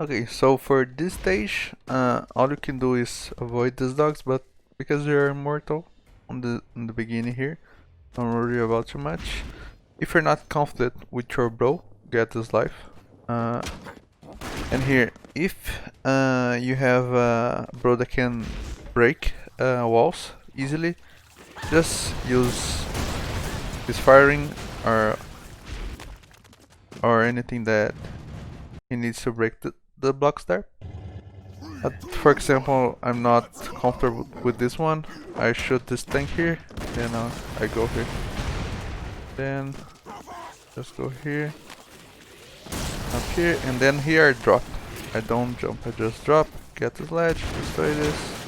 Okay, so for this stage, all you can do is avoid these dogs, but because you're immortal on the beginning here, don't worry about too much. If you're not confident with your bro, get this life. Uh, and here, if you have a bro that can break walls easily, just use his firing or anything that he needs to break the blocks there. For example, I'm not comfortable with this one. I shoot this tank here, then I go here. Then just go here, up here, and then here I drop. I don't jump, I just drop, get the ledge, destroy this,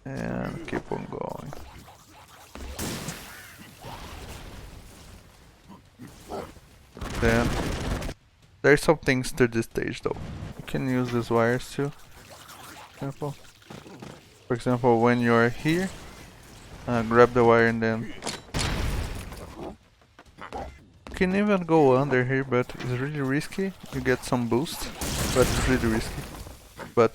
and keep on going. Then there's some things to this stage though. You can use these wires too. For example, when you're here, grab the wire and then you can even go under here, but it's really risky. You get some boost, but it's really risky. But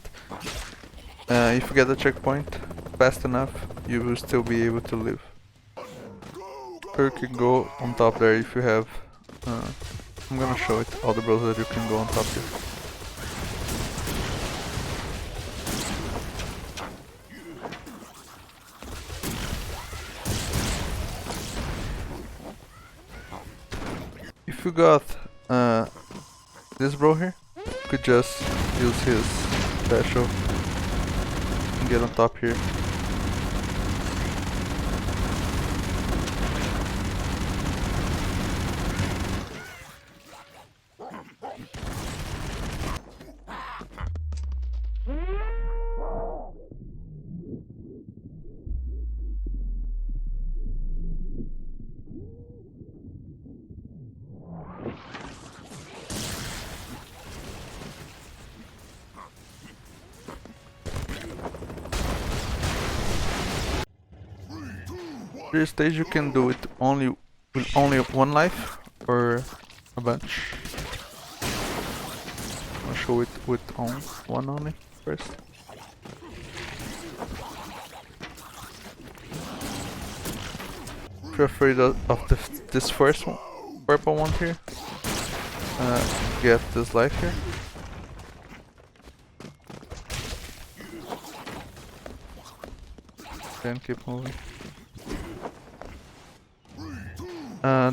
if you get the checkpoint fast enough, you will still be able to live. Or you can go on top there if you have. I'm gonna show it, all the bros that you can go on top here. If you got this bro here, you could just use his special and get on top here. This stage you can do it with only one life or a bunch. I'll show it with one only first. If you're afraid of this first one, purple one here, get this life here. Then keep moving.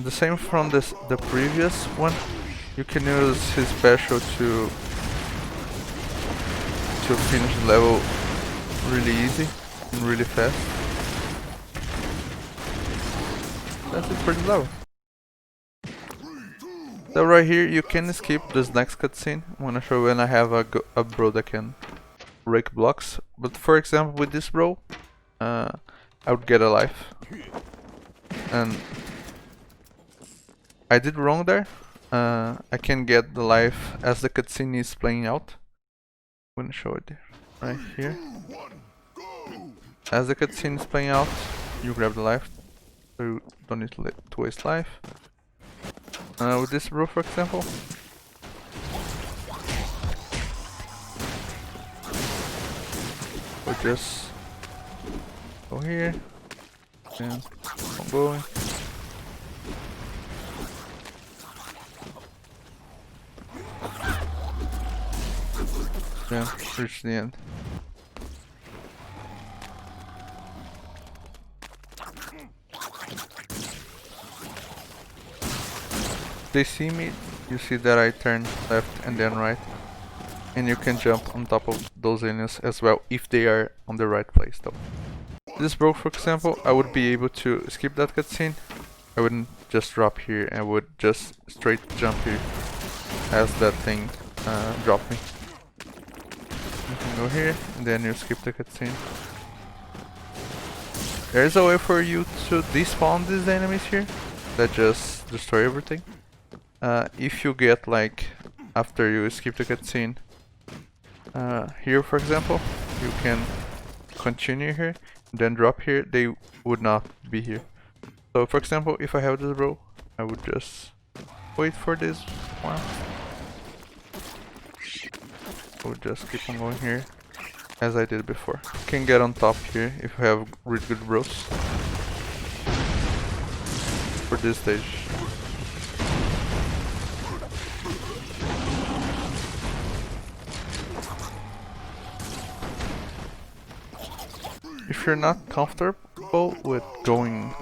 The same from the previous one. You can use his special to finish the level really easy and really fast. That's it for the level. So right here you can skip this next cutscene. I'm gonna show when I have a bro that can break blocks. But for example with this bro, I would get a life. And I did wrong there. I can get the life as the cutscene is playing out. I'm gonna show it right here. As the cutscene is playing out, you grab the life, so you don't need to waste life. With this bro, for example, we just go here and keep on going. Then reach the end. They see me, you see that I turn left and then right, and you can jump on top of those aliens as well if they are on the right place though. This bro, for example, I would be able to skip that cutscene. I wouldn't just drop here, I would just straight jump here as that thing dropped me. You can go here, and then you skip the cutscene. There's a way for you to despawn these enemies here that just destroy everything. If you get like after you skip the cutscene, here for example, you can continue here, then drop here. They would not be here. So for example, if I have this bro, I would just wait for this one. I would just keep on going here as I did before. You can get on top here if you have really good bros for this stage. If you're not comfortable with going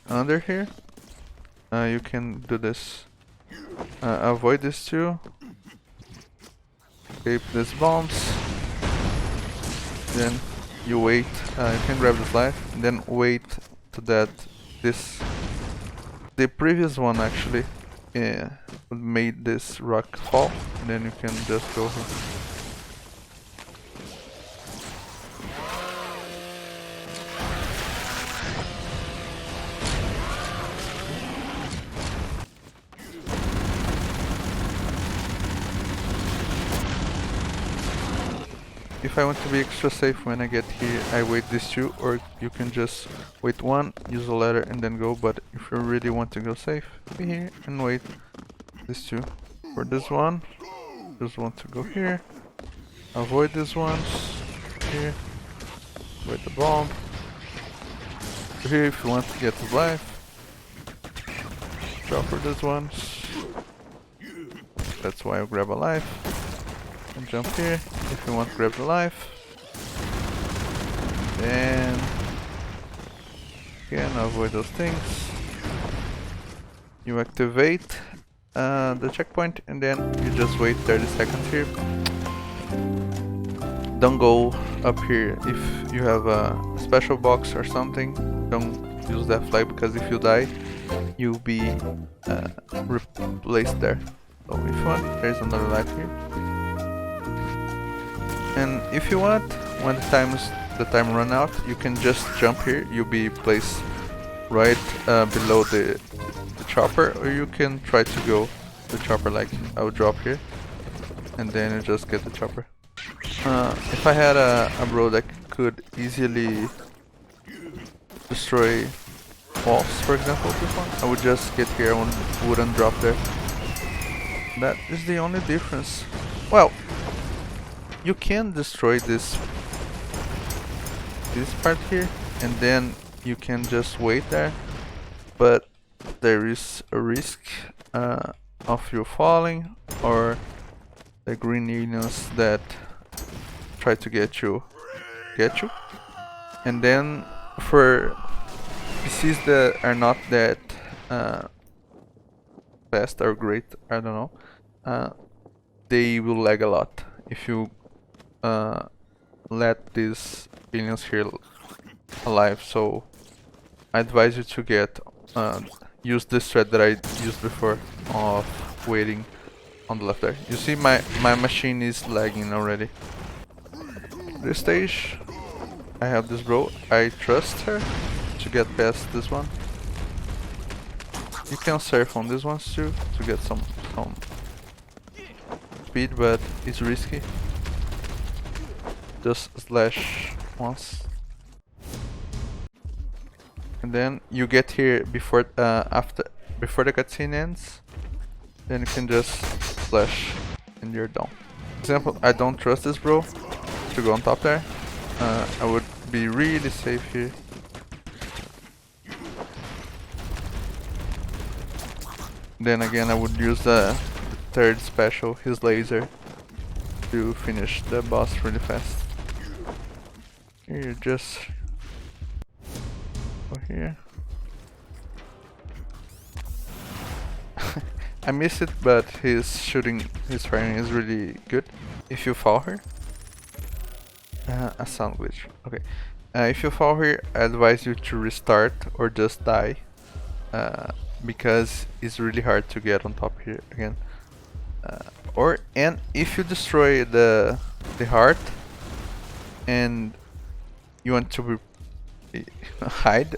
under here, you can do this. Avoid this too. Escape these bombs. Then you wait. You can grab this life, and then wait to that the previous one actually made this rock fall, and then you can just go here. If I want to be extra safe when I get here, I wait these two, or you can just wait one, use a ladder and then go, but if you really want to go safe, be here and wait these two. For this one, just want to go here, avoid these ones, here, wait the bomb, here if you want to get the life, drop for these ones, that's why I grab a life. And jump here if you want to grab the life. Then again avoid those things. You activate the checkpoint and then you just wait 30 seconds here. Don't go up here if you have a special box or something. Don't use that flag because if you die you'll be replaced there. So if you want, there's another life here. And if you want, when the time run out, you can just jump here. You'll be placed right below the chopper, or you can try to go the chopper like I would drop here, and then you just get the chopper. If I had a bro that could easily destroy walls, for example, this one, I would just get here and wouldn't drop there. That is the only difference. Well, you can destroy this part here, and then you can just wait there, but there is a risk of you falling, or the green aliens that try to get you. And then for PCs that are not that fast or great, I don't know, they will lag a lot if you let these aliens here alive. So I advise you to get use this thread that I used before of waiting on the left there. You see my machine is lagging already. This stage I have this bro, I trust her to get past this one. You can surf on these ones too to get some speed, but it's risky. Just slash once, and then you get here before before the cutscene ends. Then you can just slash and you're done. For example, I don't trust this bro to go on top there. I would be really safe here. Then again, I would use the third special, his laser, to finish the boss really fast. Here you just go here. I miss it, but his firing is really good. If you fall here, a sound glitch. Okay, if you fall here, I advise you to restart or just die, because it's really hard to get on top here again. And if you destroy the heart and you want to hide,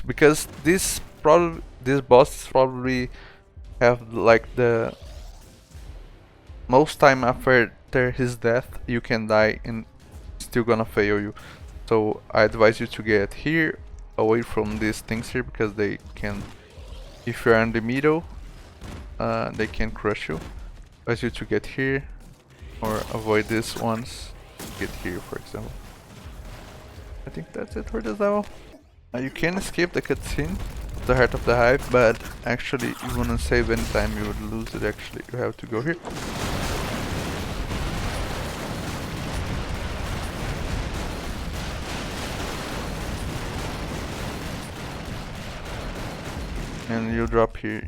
because this boss probably have like the most time after his death you can die and still gonna fail you. So I advise you to get here away from these things here because they can If you're in the middle, they can crush you. Advise you to get here, or avoid this ones. Get here, for example. I think that's it for this level. You can escape the cutscene, the Heart of the Hive, but actually you wouldn't save any time, you would lose it actually. You have to go here. And you drop here,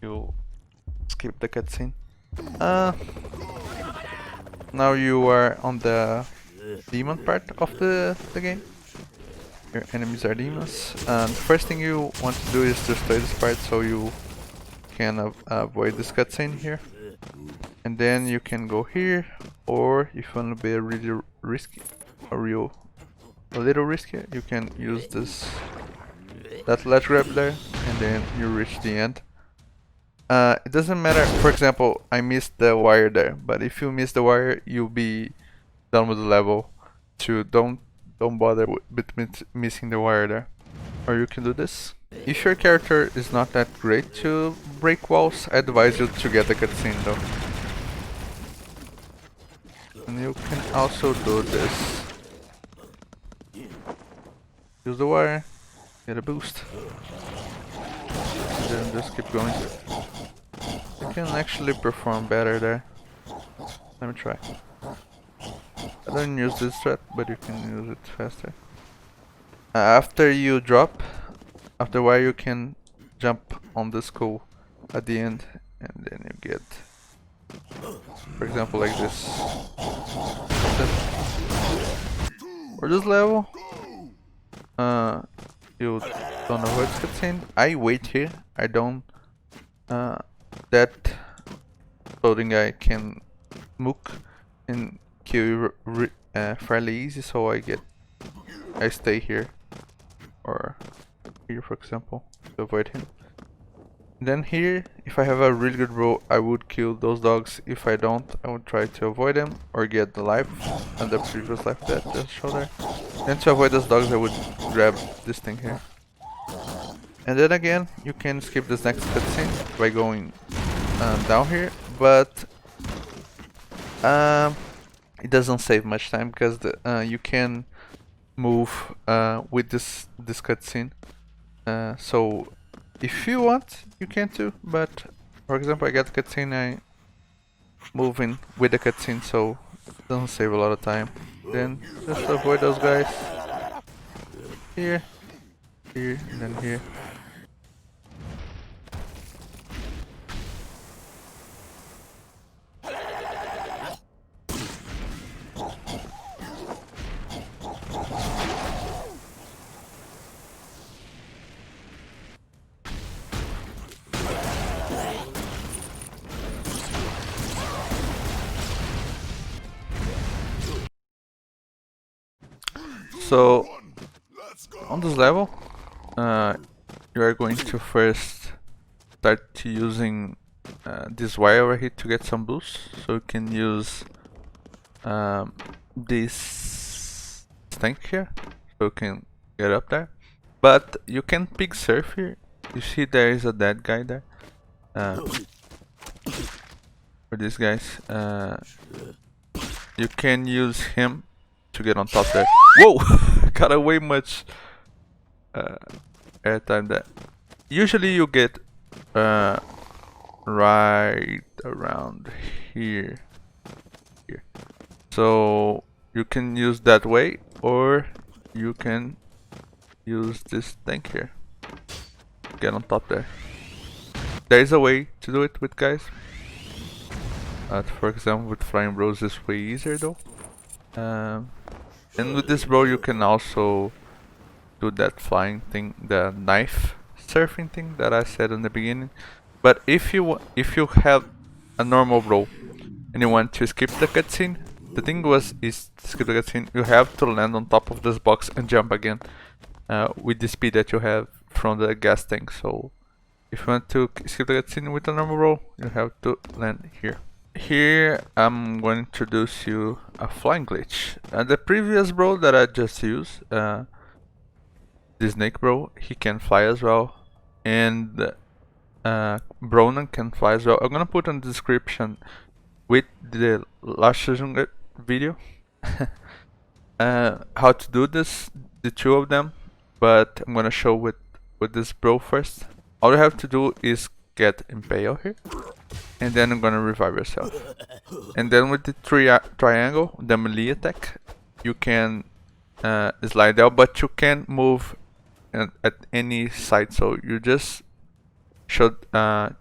you skip the cutscene. Now you are on the demon part of the game. Your enemies are demons. And the first thing you want to do is destroy this part so you can avoid this cutscene here. And then you can go here, or if you want to be really risky, a little risky, you can use that ledge grab there, and then you reach the end. It doesn't matter. For example, I missed the wire there, but if you miss the wire, you'll be done with the level. So don't bother with missing the wire there. Or you can do this. If your character is not that great to break walls, I advise you to get the cutscene though. And you can also do this. Use the wire, get a boost, and then just keep going. You can actually perform better there. Let me try. I don't use this strat, but you can use it faster. After you drop, after wire, you can jump on the skull at the end, and then you get, for example, like this. For this level, you don't avoid cutscene. I wait here. I don't. That floating guy can mook and kill you fairly easy, so I stay here, or here for example, to avoid him. Then here, if I have a really good roll, I would kill those dogs. If I don't, I would try to avoid them or get the life and the previous life that just showed there. Then to avoid those dogs, I would grab this thing here. And then again, you can skip this next cutscene by going down here, but it doesn't save much time because you can move with this cutscene. So if you want, you can too. But for example, I got the cutscene, I move in with the cutscene, so it doesn't save a lot of time. Then just avoid those guys. Here, here, and then here. So on this level, you are going to first start using this wire over here to get some boost. So you can use this tank here, so you can get up there. But you can pick surf here. You see there is a dead guy there. For these guys, you can use him to get on top there. Whoa! Got way much airtime there. Usually you get right around here. So you can use that way, or you can use this tank here. Get on top there. There is a way to do it with guys. For example, with flying bros is way easier though. And with this bro you can also do that flying thing, the knife surfing thing that I said in the beginning. But if you have a normal bro and you want to skip the cutscene, the thing is to skip the cutscene, you have to land on top of this box and jump again with the speed that you have from the gas tank. So if you want to skip the cutscene with a normal bro, you have to land here. Here I'm going to introduce you a flying glitch. The previous bro that I just used, the snake bro, he can fly as well, and Bronan can fly as well. I'm gonna put in the description with the last season video how to do this, the two of them, but I'm gonna show with this bro first. All you have to do is get Impale here, and then I'm gonna revive yourself. And then with the triangle, the melee attack, you can slide out, but you can move at any side, so you just should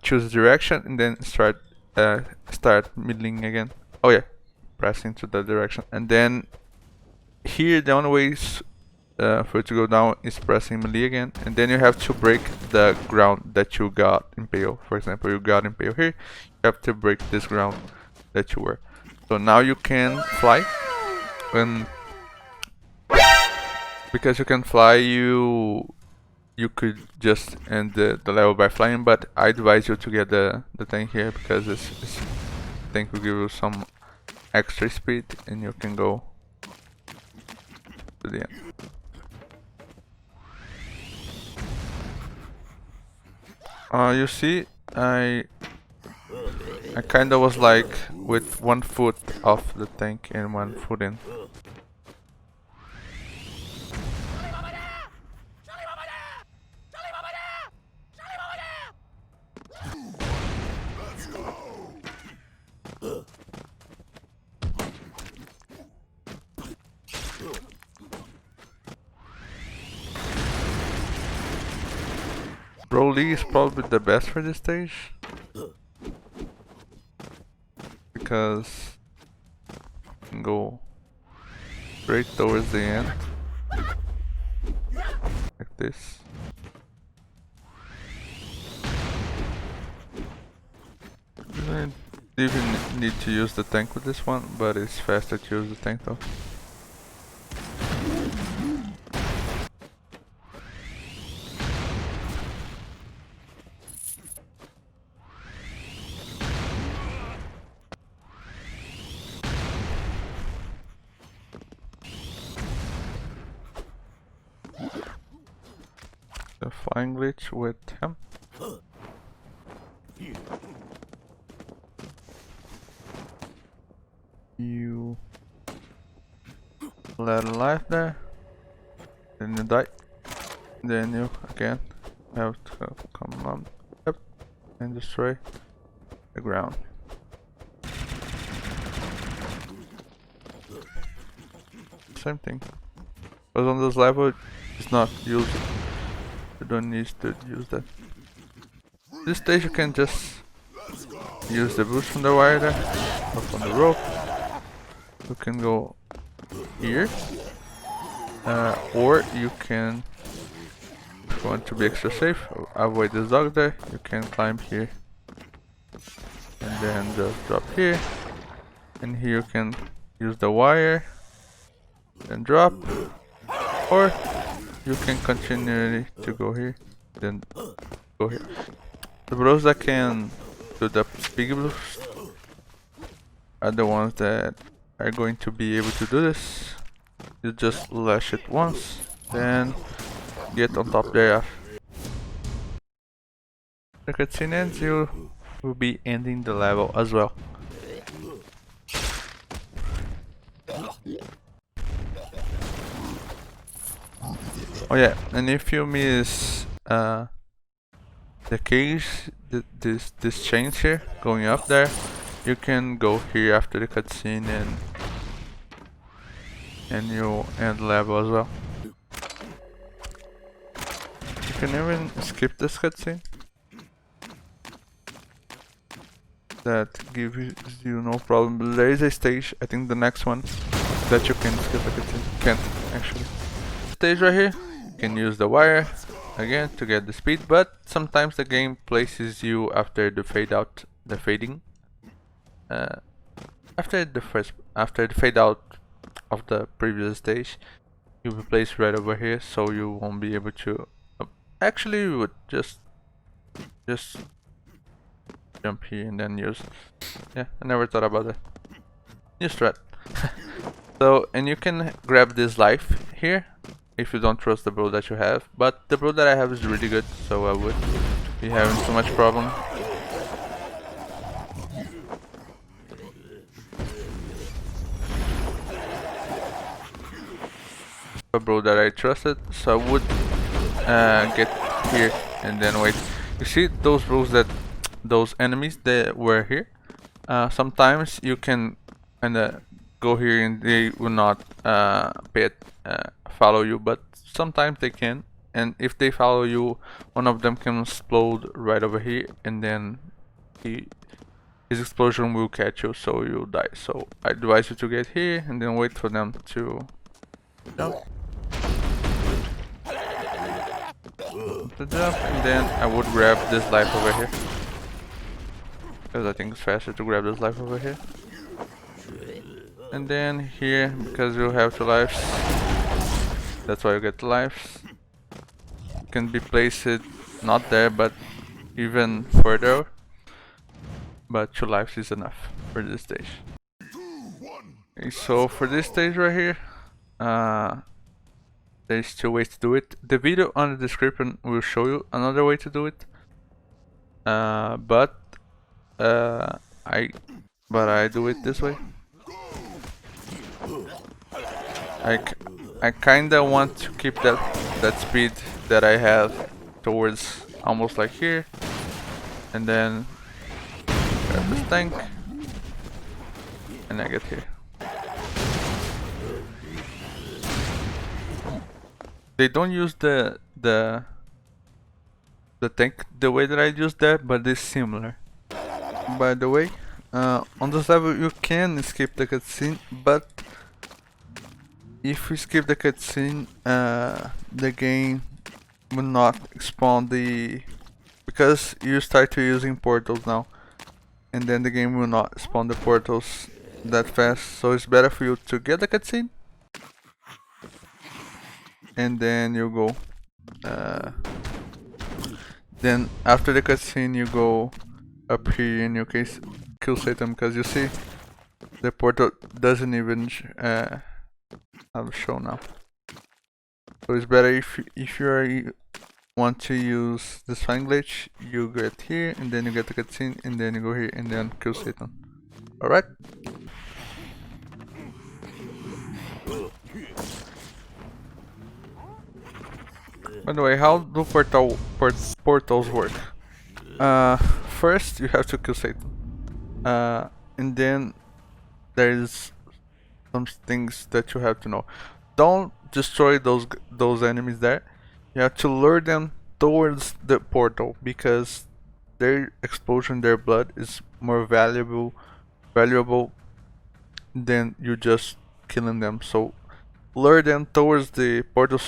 choose direction and then start middling again. Oh yeah, pressing to that direction. And then here the only way is for it to go down is pressing melee again, and then you have to break the ground that you got Impale. For example, you got Impale here, you have to break this ground that you were. So now you can fly, and because you can fly, you could just end the level by flying, but I advise you to get the tank here, because this tank will give you some extra speed and you can go to the end. You see, I kinda was like with 1 foot off the tank and 1 foot in. Broly is probably the best for this stage, because you can go straight towards the end, like this. You don't even need to use the tank with this one, but it's faster to use the tank though. The flying glitch with him. You let a life there, then you die, then you again have to come up and destroy the ground. Same thing, because on this level it's not used. You don't need to use that. This stage you can just use the boost from the wire there, or from the rope. You can go here, or you can, if you want to be extra safe, avoid this dog there, you can climb here and then just drop here, and here you can use the wire and drop, or you can continue to go here, then go here. The bros that can do the speed boost are the ones that are going to be able to do this. You just lash it once, then get on top there. The cutscene ends, you will be ending the level as well. Oh yeah, and if you miss the cage, this change here going up there, you can go here after the cutscene and you end level as well. You can even skip this cutscene. That gives you no problem. But there is a stage, I think the next one, that you can skip the cutscene. Can't actually. Stage right here, you can use the wire again to get the speed, but sometimes the game places you after the fading. After the fade out of the previous stage, you'll be placed right over here, so you won't be able to. Actually, you would just jump here and then use. Yeah, I never thought about that. New strat. So, and you can grab this life here if you don't trust the bro that you have, but the bro that I have is really good, so I would be having too much problem. A bro that I trusted, so I would get here and then wait. You see those bros those enemies that were here? Sometimes you can kinda go here and they will not follow you, but sometimes they can. And if they follow you, one of them can explode right over here, and then his explosion will catch you, so you'll die. So I advise you to get here and then wait for them to jump. And then I would grab this life over here, because I think it's faster to grab this life over here. And then here, because you have 2 lives, that's why you get the lives. You can be placed not there, but even further. But 2 lives is enough for this stage. Okay, so for this stage right here, there's 2 ways to do it. The video on the description will show you another way to do it. But I do it this way. I kinda want to keep that speed that I have towards almost like here, and then grab this tank, and I get here. They don't use the tank the way that I use that, but it's similar. By the way, on this level you can skip the cutscene, but if you skip the cutscene, the game will not spawn because you start to using portals now, and then the game will not spawn the portals that fast. So it's better for you to get the cutscene, and then you go. Then after the cutscene, you go up here in your case, kill Satan, because you see the portal doesn't even have show now. So it's better if you want to use the spine glitch, you get here and then you get the cutscene and then you go here and then kill Satan. Alright? By the way, how do portals work? First you have to kill Satan. And then there's some things that you have to know. Don't destroy those enemies there. You have to lure them towards the portal, because their explosion, their blood is more valuable than you just killing them. So lure them towards the portal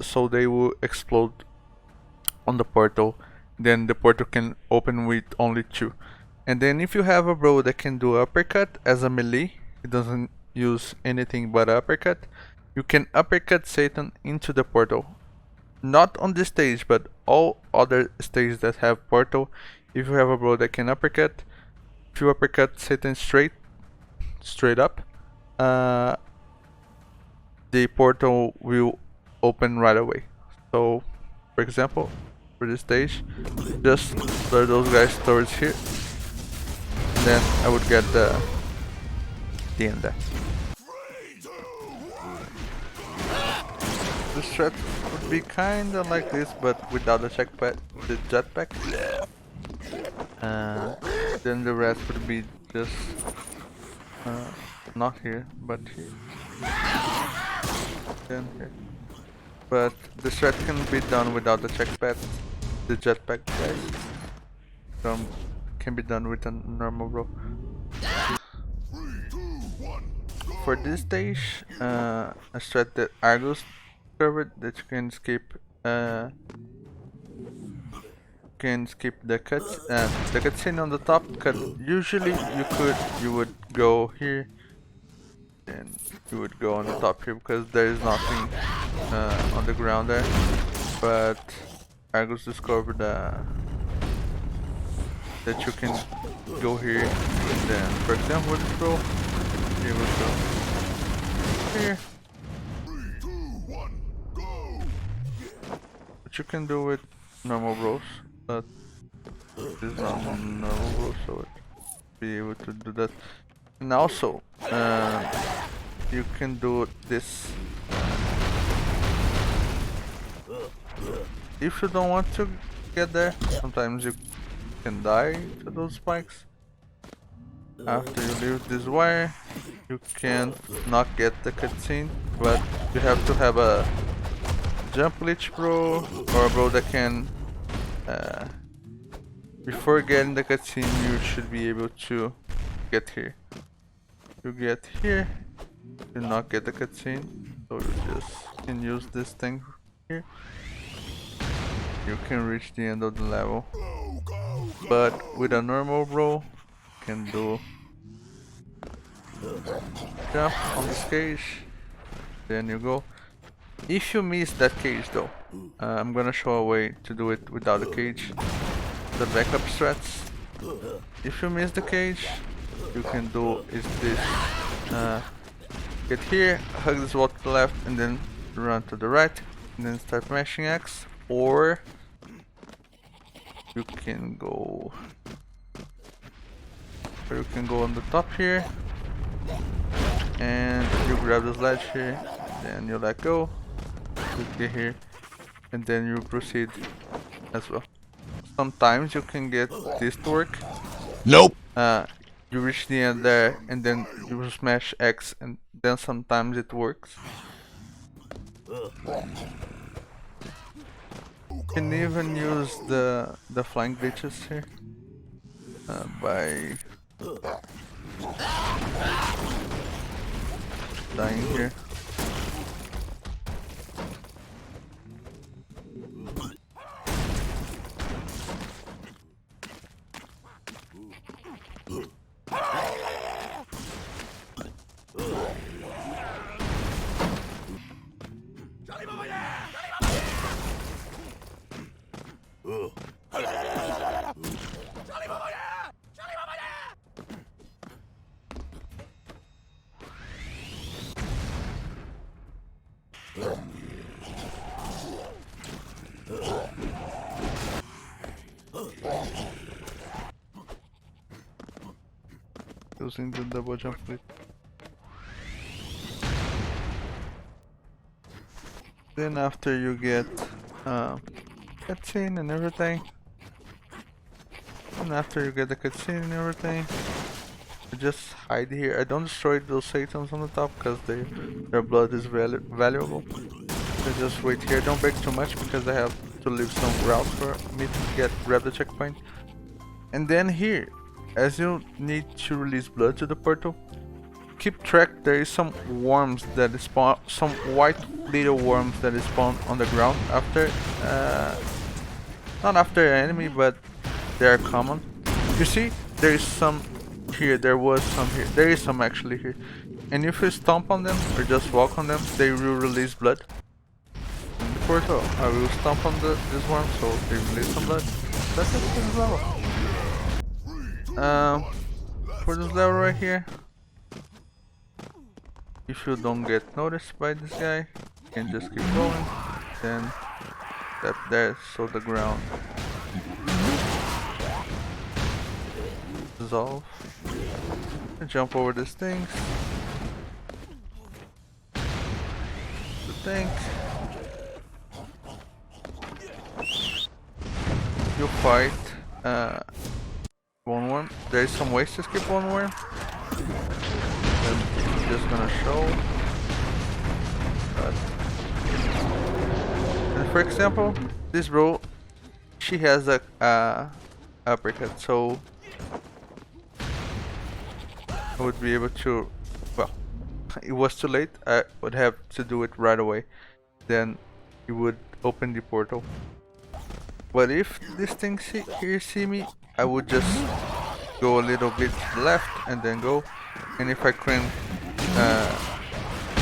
so they will explode on the portal. Then the portal can open with only 2. And then if you have a bro that can do uppercut as a melee, it doesn't use anything but uppercut, you can uppercut Satan into the portal. Not on this stage, but all other stages that have portal. If you have a bro that can uppercut, if you uppercut Satan straight up, the portal will open right away. So for example, for this stage, just lure those guys towards here, and then I would get the end there. The strat would be kinda like this, but without the jetpack. Then the rest would be just not here, but here. Then here. But the strat can be done without the jetpack, guys. So can be done with a normal bro. For this stage, a strat that Argus covered, that you can skip the cutscene on the top. Cause usually you would go here, and you would go on the top here because there is nothing on the ground there. But Argus discovered that you can go here, and then, for example, with this bro, he would go here. But you can do with normal bros, but This is not normal bro, so be able to do that. And also, you can do this. If you don't want to get there, sometimes you can die to those spikes. After you leave this wire, you can not get the cutscene, but you have to have a jump glitch bro, or a bro that can, before getting the cutscene, you should be able to get here. You get here, you not get the cutscene, so you just can use this thing here. You can reach the end of the level, but with a normal bro, you can do jump on this cage, then you go. If you miss that cage though, I'm gonna show a way to do it without the cage, the backup strats. If you miss the cage, you can do is this, get here, hug this wall to the left, and then run to the right, and then start mashing X, or you can go on the top here, and you grab the ledge here, then you let go, you get here, and then you proceed as well. Sometimes you can get this to work. Nope. You reach the end there, and then you smash X, and then sometimes it works. You can even use the flying glitches here by dying here. Using the double jump flip. Then after you get cutscene and everything, and after you get the cutscene and everything, you just hide here. I don't destroy those satans on the top because their blood is valuable. So just wait here. Don't break too much because I have to leave some route for me to grab the checkpoint. And then here, as you need to release blood to the portal, keep track. There is some worms that spawn, some white little worms that spawn on the ground after, not after an enemy, but they are common. You see, there is some here. There was some here. There is some actually here. And if you stomp on them or just walk on them, they will release blood. In the portal, I will stomp on this worm, so they release some blood. That's it for this level. For this level right here, if you don't get noticed by this guy, you can just keep going, then step there so the ground dissolve, and jump over these things, the tank, you fight one worm. There is some ways to skip one worm. I'm just gonna show. And for example, this bro, she has a uppercut, so I would be able to. Well, it was too late. I would have to do it right away. Then it would open the portal. But if this thing here see me, I would just go a little bit to the left and then go. And if I can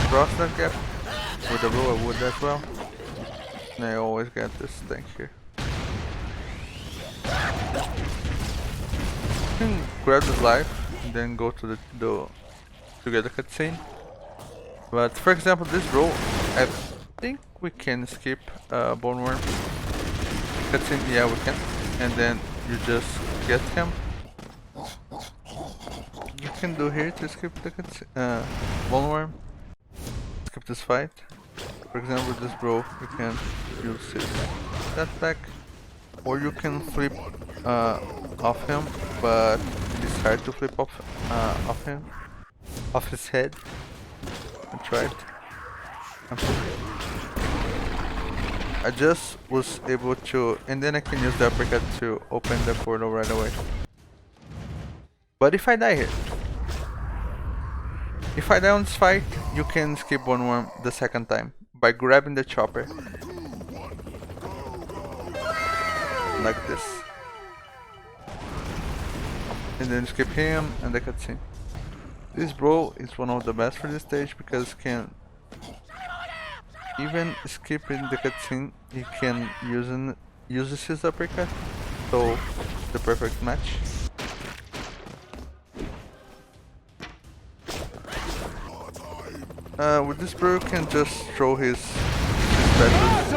cross that gap with the bow, I would as well. And I always get this thing here. You can grab this life and then go to to get the cutscene. But for example, this row, I think we can skip bone worm cutscene. Yeah, we can. And then you just get him. You can do here to skip the bone worm. Skip this fight. For example, this bro, you can use his setback, or you can flip off him, but it's hard to flip off him, off his head. I tried. I just was able to, and then I can use the uppercut to open the portal right away. But if I die here, if I die on this fight, you can skip one worm the second time by grabbing the chopper. Like this. And then skip him and the cutscene. This bro is one of the best for this stage because can even skipping the cutscene, he can uses his uppercut, so the perfect match. With this bro, you can just throw his specials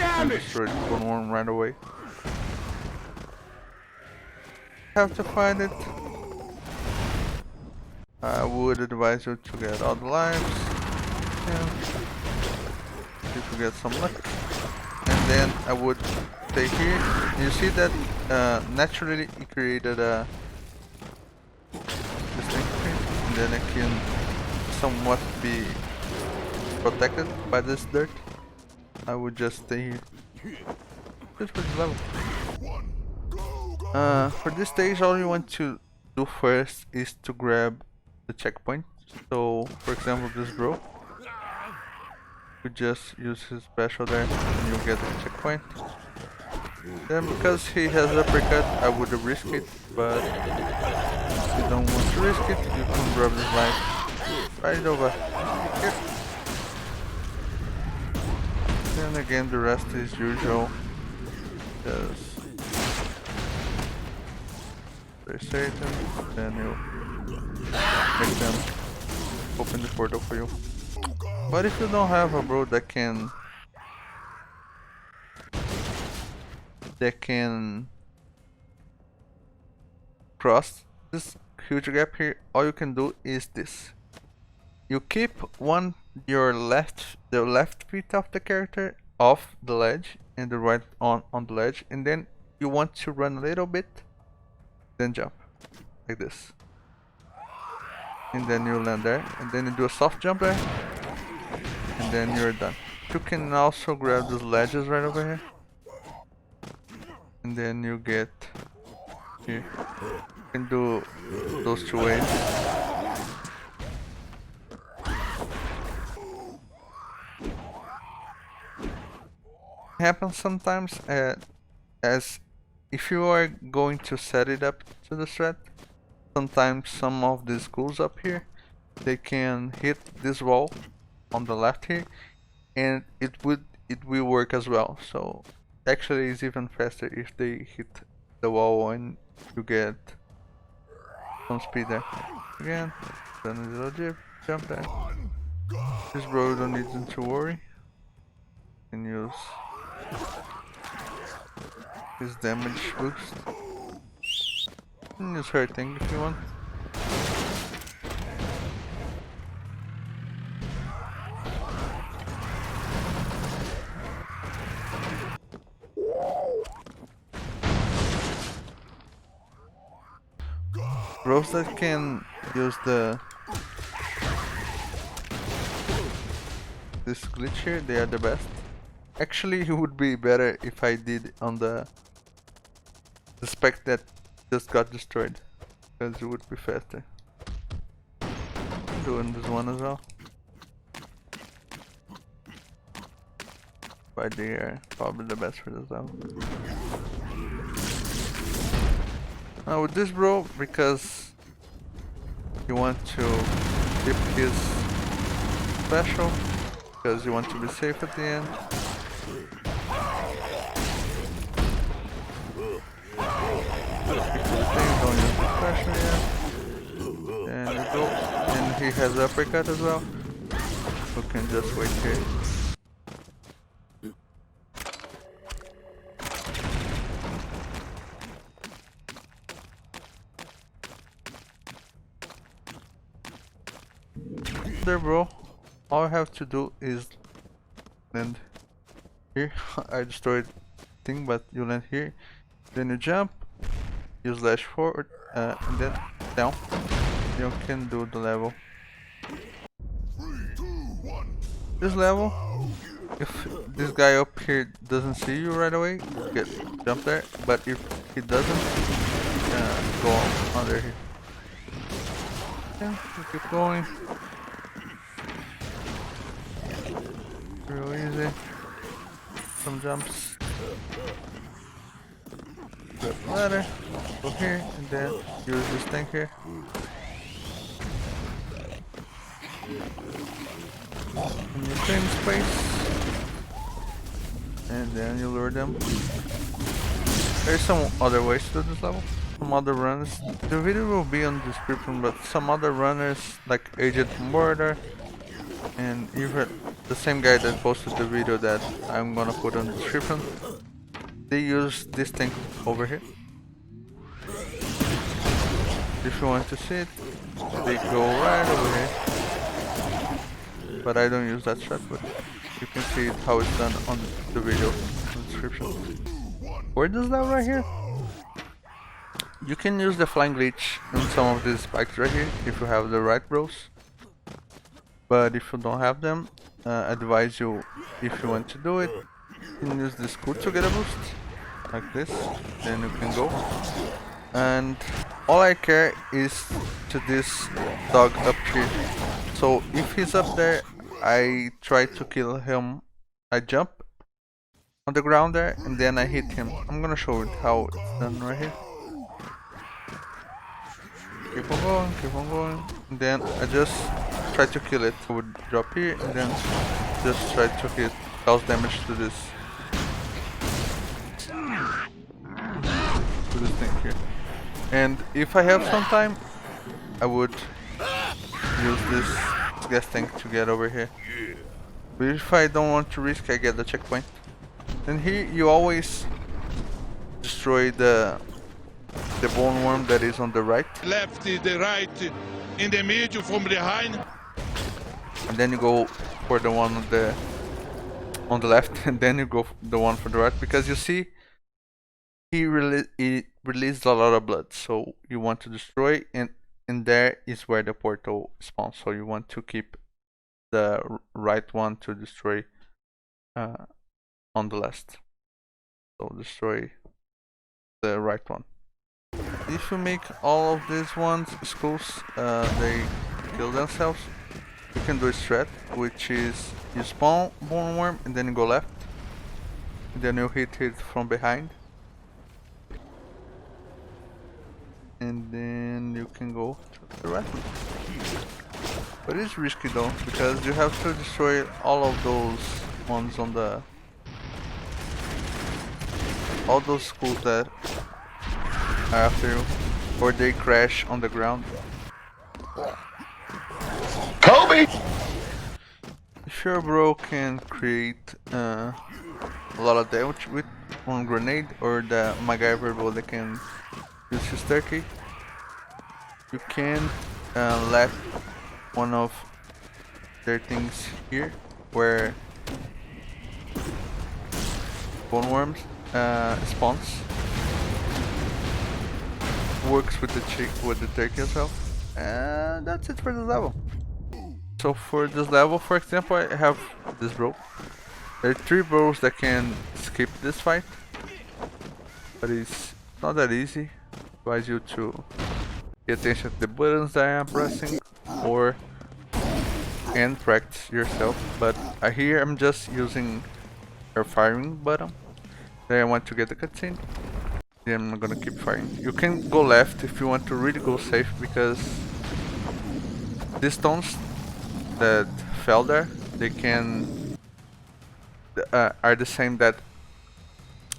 and destroy one worm right away. Have to find it. I would advise you to get all the lives. Yeah. If you get some luck, and then I would stay here. You see that naturally it created a distinct screen, and then I can somewhat be protected by this dirt. I would just stay here. Just for this level. For this stage, all you want to do first is to grab the checkpoint. So, for example, this bro. You just use his special there and you get the checkpoint. Then because he has uppercut, I would risk it, but if you don't want to risk it, you can grab this life right over here. Then again the rest is usual. Just they're certain, then you make them open the portal for you. But if you don't have a bro that can cross this huge gap here, all you can do is this. You keep the left feet of the character off the ledge and the right on the ledge, and then you want to run a little bit, then jump like this, and then you land there, and then you do a soft jump there, and then you're done. You can also grab those ledges right over here, and then you get here. You can do those two ways. Happens sometimes as if you are going to set it up to the strat. Sometimes some of these ghouls up here, they can hit this wall on the left here, and it will work as well. So actually it's even faster if they hit the wall and you get some speed there. Again, then a little jump there. This bro, you don't need to worry. You can use his damage boost. And use hurting if you want. Bros that can use this glitch here, they are the best. Actually, it would be better if I did on the spec that just got destroyed, because it would be faster. I'm doing this one as well. But they are probably the best for this level. Now with this bro, because you want to keep his special, because you want to be safe at the end. Don't use the special yet. And you go, and he has uppercut as well. You can just wait here. there, bro, all I have to do is land here. I destroyed thing, but you land here. Then you jump, you slash forward, and then down. You can do the level. This level, if this guy up here doesn't see you right away, get jump there. But if he doesn't, go under here. Yeah, we keep going. Real easy. Some jumps. Grab the ladder, go here, and then use this thing here. And you claim space, and then you lure them. There's some other ways to do this level. Some other runners. The video will be on the description, but some other runners like Agent Murder and even the same guy that posted the video that I'm gonna put on the description, they use this thing over here. If you want to see it, they go right over here. But I don't use that shot, but you can see how it's done on the video in the description. Where does that right here? You can use the flying glitch in some of these spikes right here if you have the right bros. But if you don't have them, I advise you, if you want to do it, you can use this scoot to get a boost, like this, then you can go. And all I care is to this dog up here. So if he's up there, I try to kill him. I jump on the ground there and then I hit him. I'm gonna show it how it's done right here. Keep on going, and then I just try to kill it. I would drop here and then just try to hit, cause damage to this thing here. And if I have some time, I would use this gas tank to get over here. But if I don't want to risk, I get the checkpoint. And here you always destroy the bone worm that is on the right. Left, the right, in the middle, from behind. And then you go for the one on the left, and then you go for the one for the right, because you see he released a lot of blood, so you want to destroy, and there is where the portal spawns, so you want to keep the right one to destroy on the left. So destroy the right one. If you make all of these ones skulls, they kill themselves. You can do a strat, which is you spawn bone worm and then you go left, and then you hit it from behind, and then you can go to the right one. But it's risky though, because you have to destroy all of those ones on the all those skulls that are after you, or they crash on the ground. Kobe! If your bro can create a lot of damage with one grenade, or the MacGyver bro that can use his turkey, you can let one of their things here, where bone worms spawns, works with the turkey as well. And that's it for this level. So for this level, for example, I have this bro. There are 3 bros that can skip this fight, but it's not that easy. I advise you to pay attention to the buttons that I am pressing, or and practice yourself. But here I'm just using a firing button. Then I want to get the cutscene. Then I'm gonna keep firing. You can go left if you want to really go safe, because these stones that fell there, they can are the same that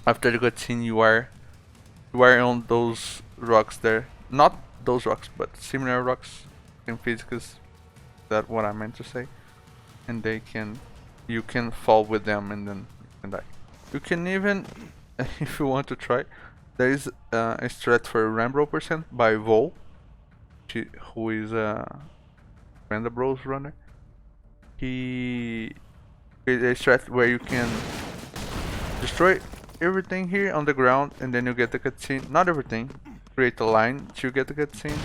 after the cutscene you are on those rocks there. Not those rocks, but similar rocks in physics. That's what I meant to say. And you can fall with them and then you can die. You can even, if you want to try, there is a strat for Broforce by Vol, who is a Bros runner. he created a strat where you can destroy everything here on the ground and then you get the cutscene. Not everything. Create a line to get the cutscene.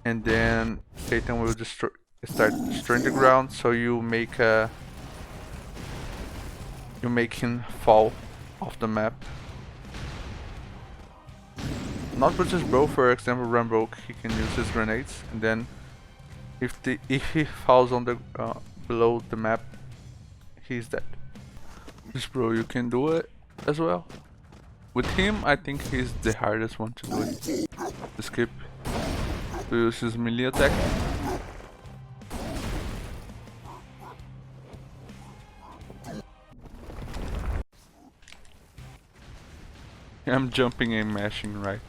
And then Satan will start destroying the ground, so you make him fall off the map. Not just Bro, for example, run broke, he can use his grenades, and then if he falls on the below the map, he's dead. This Bro, you can do it as well. With him, I think he's the hardest one to do it. Skip. To use his melee attack. I'm jumping and mashing right.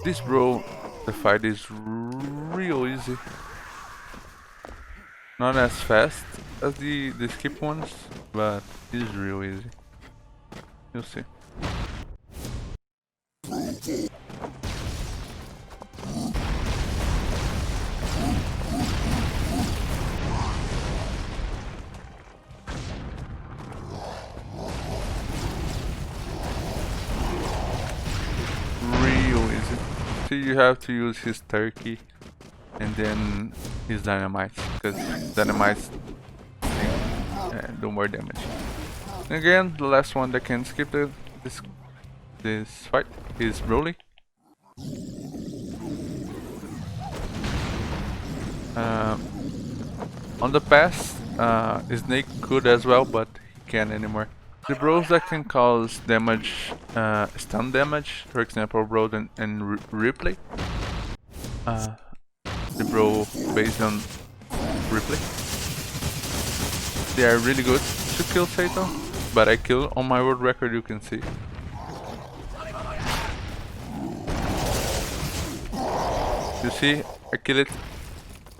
This Bro, the fight is real easy. Not as fast as the skip ones, but it's real easy. You'll see. Real easy. So you have to use his turkey and then his dynamites, because dynamites do more damage. And again, the last one that can skip this fight is Broly. On the past, Snake could as well, but he can't anymore. The bros that can cause damage, stun damage, for example, Bro and Replay. The Bro based on Replay. They are really good to kill Satan, but I kill on my world record, you can see. You see, I kill it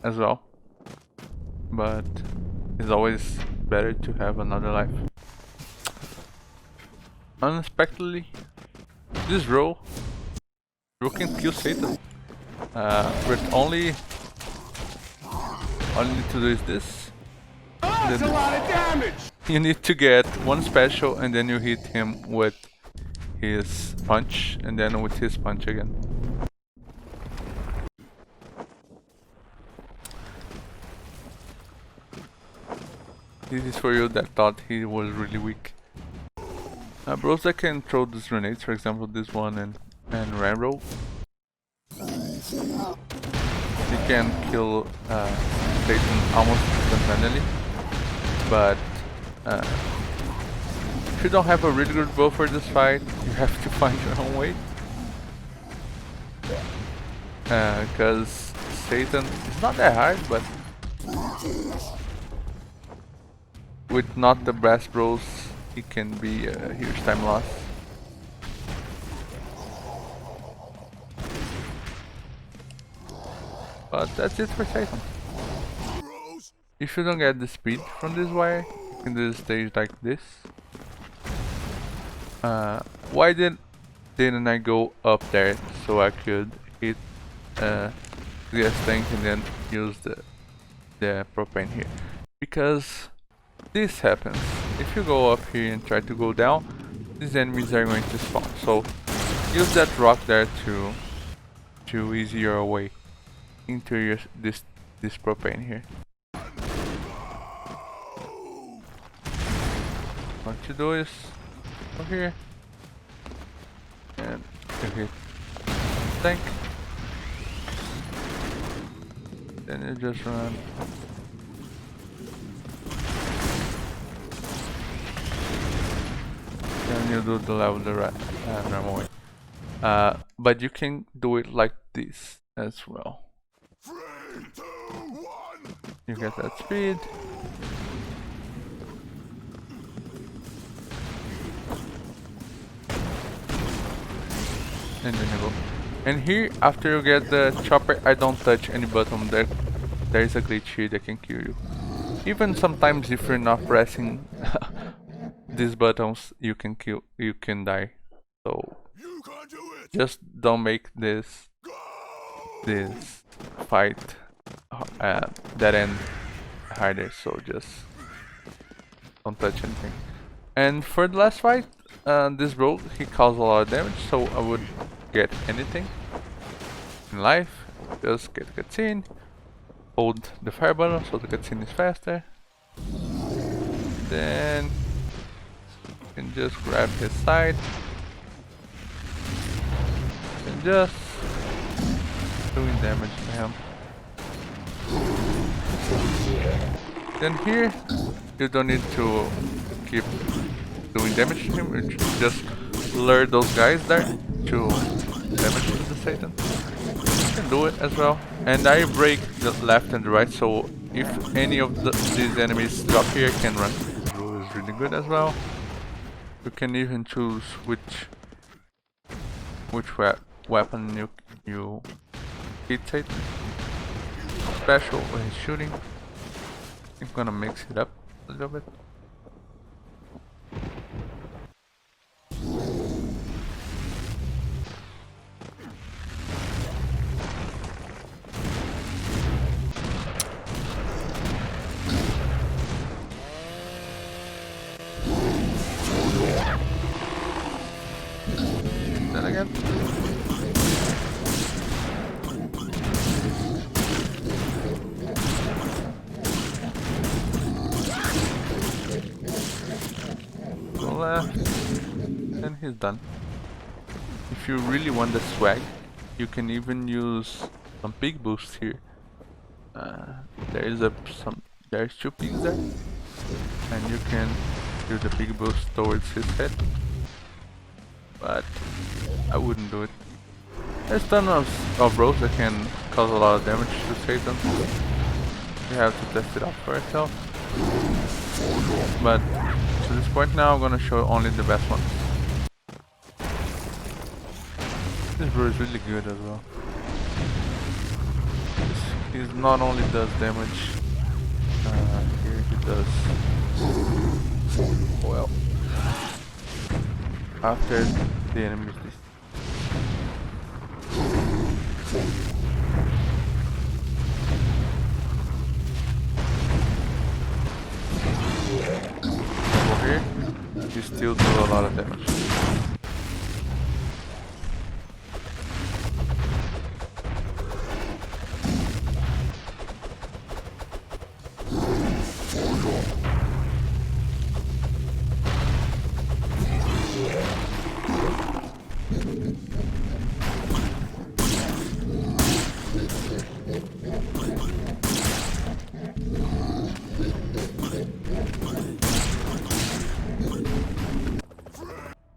as well, but it's always better to have another life. Unexpectedly, this row can kill Satan. But only need to do is this. That's a lot of damage! You need to get one special and then you hit him with his punch and then with his punch again. This is for you that thought he was really weak. Bros that can throw these grenades, for example this one and Rambo. He can kill Satan almost instantaneously, but if you don't have a really good bow for this fight, you have to find your own way. Because Satan is not that hard, but with not the brass bros, it can be a huge time loss. But that's it for Satan. If you don't get the speed from this wire, you can do a stage like this. Why didn't I go up there so I could hit gas tank and then use the propane here? Because this happens. If you go up here and try to go down, these enemies are going to spawn. So use that rock there to ease your way into this propane here. What you do is go here and you hit tank. Then you just run. Then you do the level the run away. But you can do it like this as well. 3, 2, 1. You get that speed. And then you go. And here, after you get the chopper, I don't touch any button. There is a glitch here that can kill you. Even sometimes if you're not pressing these buttons, you can die. So just don't make this fight that end harder, so just don't touch anything. And for the last fight, this rogue, he caused a lot of damage, so I would get anything in life. Just get the cutscene, hold the fire button so the cutscene is faster. Then you can just grab his side and just doing damage to him. Then here, you don't need to keep doing damage to him, you just lure those guys there to damage to the Satan. You can do it as well. And I break the left and the right, so if any of these enemies drop here, I can run. Blue is really good as well. You can even choose which weapon you hit Satan. Special when he's shooting. I'm gonna mix it up a little bit. Then again. Left, and he's done. If you really want the swag, you can even use some pig boosts here. There's two pigs there, and you can do the pig boost towards his head. But I wouldn't do it. There's tons of rogues that can cause a lot of damage to Satan. You have to test it out for yourself. But to this point now, I'm gonna show only the best ones. This bro is really good as well. He not only does damage, here he does well after the enemy is here, you still do a lot of damage.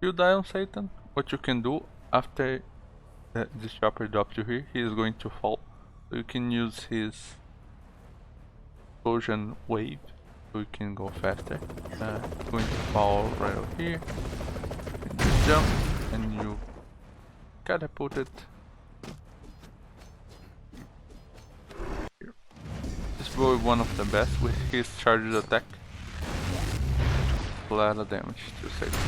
You die on Satan, what you can do after this chopper drops you here, he is going to fall. So you can use his explosion wave so you can go faster. It's going to fall right over here. You just jump and you catapult it. This boy is one of the best with his charged attack. A lot of damage to Satan.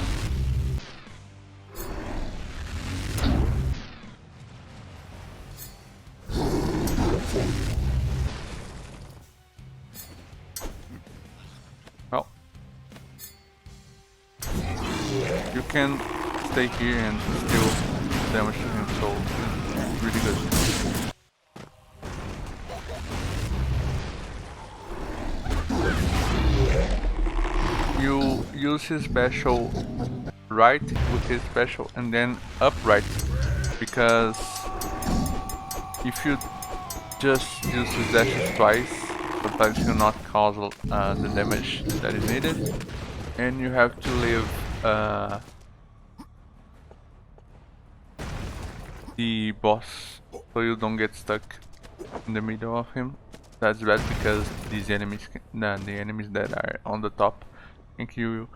Well, you can stay here and still damage to him, so it's really good. You use his special right with his special and then upright, because if you just use his dashes twice, sometimes you'll not cause the damage that is needed, and you have to leave the boss so you don't get stuck in the middle of him. That's bad because these enemies, the enemies that are on the top, can kill you.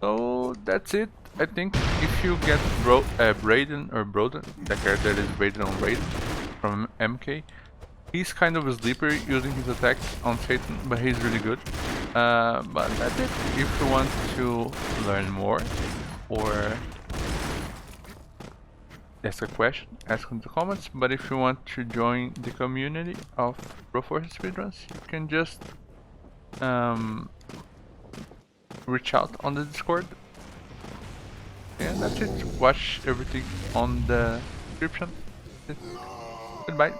So that's it. I think if you get Braden or Broden, the character that is Braden on Raid from MK, he's kind of a sleeper using his attack on Satan, but he's really good. But that's it. If you want to learn more or ask a question, ask in the comments. But if you want to join the community of Broforce speedruns, you can just reach out on the Discord. And that's it. Watch everything on the description. Goodbye.